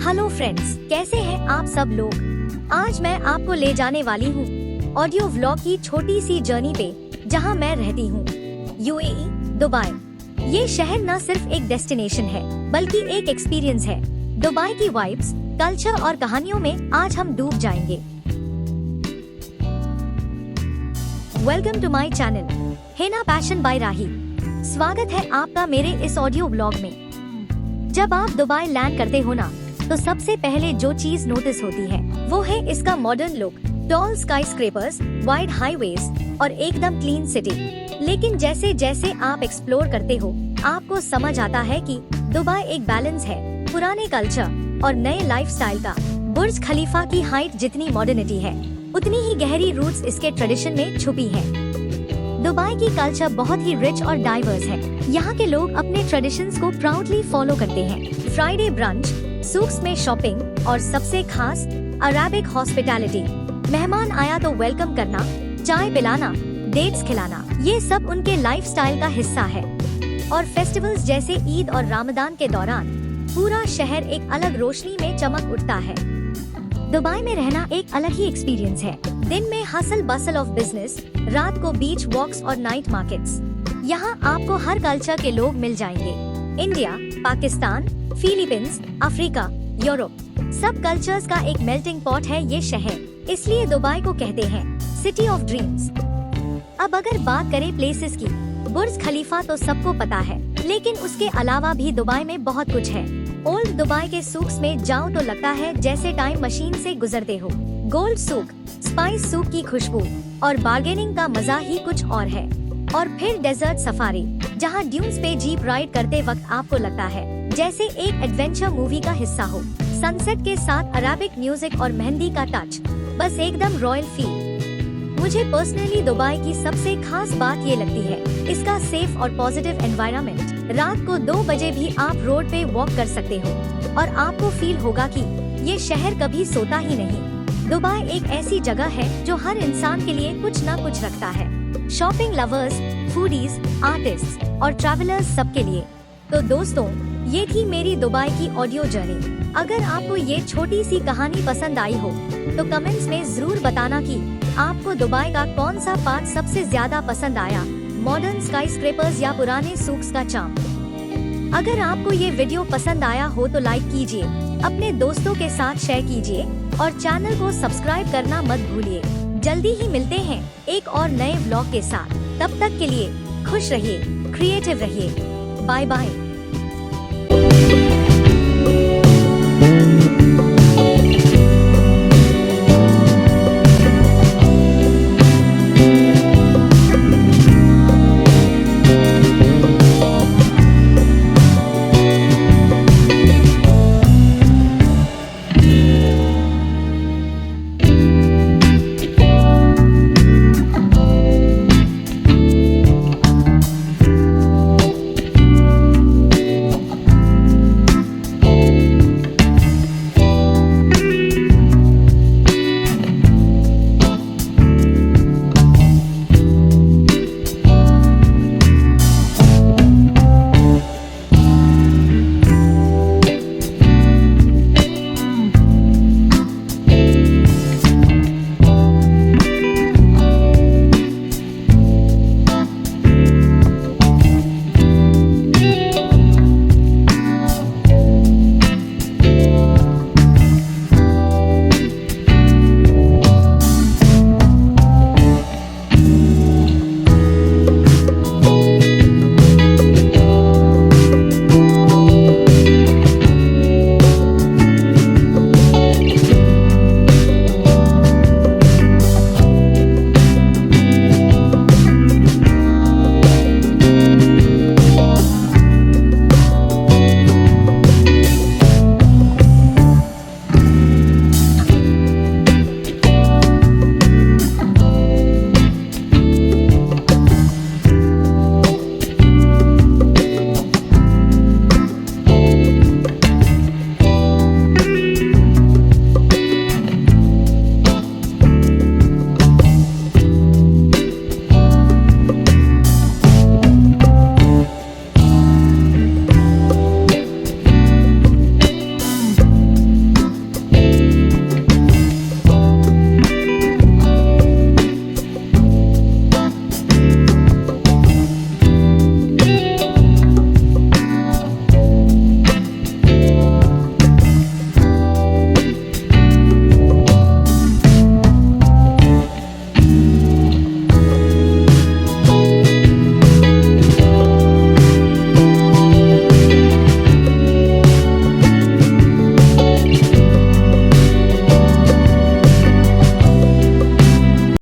Hello friends, कैसे हैं आप सब लोग। आज मैं आपको ले जाने वाली हूँ ऑडियो व्लॉग की छोटी सी जर्नी पे, जहाँ मैं रहती हूँ, यूएई, दुबई। ये शहर न सिर्फ एक डेस्टिनेशन है बल्कि एक एक्सपीरियंस है। दुबई की वाइब्स, कल्चर और कहानियों में आज हम डूब जाएंगे। Welcome to my channel henna passion by Rahi. स्वागत है आपका मेरे इस ऑडियो व्लॉग में। जब आप दुबई लैंड करते हो ना, तो सबसे पहले जो चीज नोटिस होती है वो है इसका modern look, tall skyscrapers, wide highways और एकदम क्लीन सिटी। लेकिन जैसे जैसे आप एक्सप्लोर करते हो, आपको समझ आता है कि दुबई एक बैलेंस है, पुराने कल्चर और नए लाइफस्टाइल का। बुर्ज खलीफा की हाइट जितनी मॉडर्निटी है, उतनी ही गहरी रूट्स इसके ट्रेडिशन में छुपी है। दुबई की कल्चर बहुत ही रिच और डाइवर्स है। यहाँ के लोग अपने ट्रेडिशंस को प्राउडली फॉलो करते हैं। फ्राइडे ब्रंच, सूक्स में शॉपिंग और सबसे खास अरेबिक हॉस्पिटैलिटी। मेहमान आया तो वेलकम करना, चाय पिलाना, डेट्स खिलाना, ये सब उनके लाइफस्टाइल का हिस्सा है। और फेस्टिवल्स जैसे ईद और रमजान के दौरान पूरा शहर एक अलग रोशनी में चमक उठता है। दुबई में रहना एक अलग ही एक्सपीरियंस है। दिन में हसल बसल ऑफ बिजनेस, रात को बीच वॉक्स और नाइट मार्केट्स। यहाँ आपको हर कल्चर के लोग मिल जाएंगे। India, Pakistan, Philippines, Africa, Europe, सब कल्चर्स का एक मेल्टिंग पॉट है ये शहर। इसलिए दुबई को कहते हैं सिटी ऑफ ड्रीम्स। अब अगर बात करें प्लेसेस की, बुर्ज खलीफा तो सबको पता है, लेकिन उसके अलावा भी दुबई में बहुत कुछ है। ओल्ड दुबई के सूक्स में जाओ तो लगता है जैसे टाइम मशीन से गुजरते हो। गोल्ड सूक, स्पाइस सूक की खुशबू और बार्गेनिंग का मजा ही कुछ और है। और फिर डेजर्ट सफारी, जहाँ ड्यून्स पे जीप राइड करते वक्त आपको लगता है जैसे एक एडवेंचर मूवी का हिस्सा हो। सनसेट के साथ अरेबिक म्यूजिक और मेहंदी का टच, बस एकदम रॉयल फील। मुझे पर्सनली दुबई की सबसे खास बात ये लगती है इसका सेफ और पॉजिटिव एनवायरनमेंट। रात को 2 बजे भी आप रोड पे वॉक कर सकते हो और आपको फील होगा कि ये शहर कभी सोता ही नहीं। दुबई एक ऐसी जगह है जो हर इंसान के लिए कुछ न कुछ रखता है। शॉपिंग लवर्स, फूडीज, आर्टिस्ट और ट्रैवलर्स सबके लिए। तो दोस्तों, ये थी मेरी दुबई की ऑडियो जर्नी। अगर आपको ये छोटी सी कहानी पसंद आई हो तो कमेंट्स में जरूर बताना कि आपको दुबई का कौन सा पार्ट सबसे ज्यादा पसंद आया, मॉडर्न स्काईस्क्रेपर्स या पुराने सूक्स का चार्म। अगर आपको ये वीडियो पसंद आया हो तो लाइक कीजिए, अपने दोस्तों के साथ शेयर कीजिए और चैनल को सब्सक्राइब करना मत भूलिए। जल्दी ही मिलते हैं एक और नए व्लॉग के साथ। तब तक के लिए खुश रहिए, क्रिएटिव रहिए। Bye bye.